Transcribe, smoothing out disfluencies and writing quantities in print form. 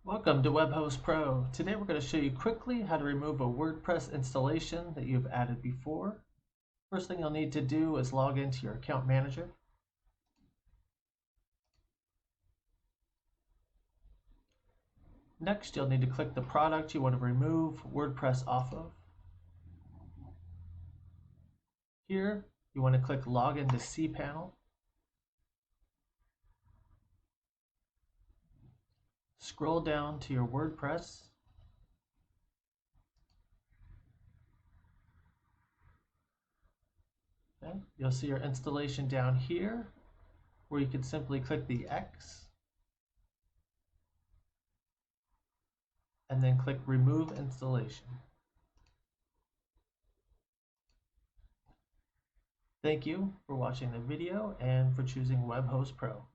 Welcome to WebHost Pro. Today we're going to show you quickly how to remove a WordPress installation that you've added before. First thing you'll need to do is log into your account manager. Next, you'll need to click the product you want to remove WordPress off of. Here, you want to click Login to cPanel. Scroll down to your WordPress. Okay. You'll see your installation down here, where you can simply click the X and then click Remove Installation. Thank you for watching the video and for choosing WebHost Pro.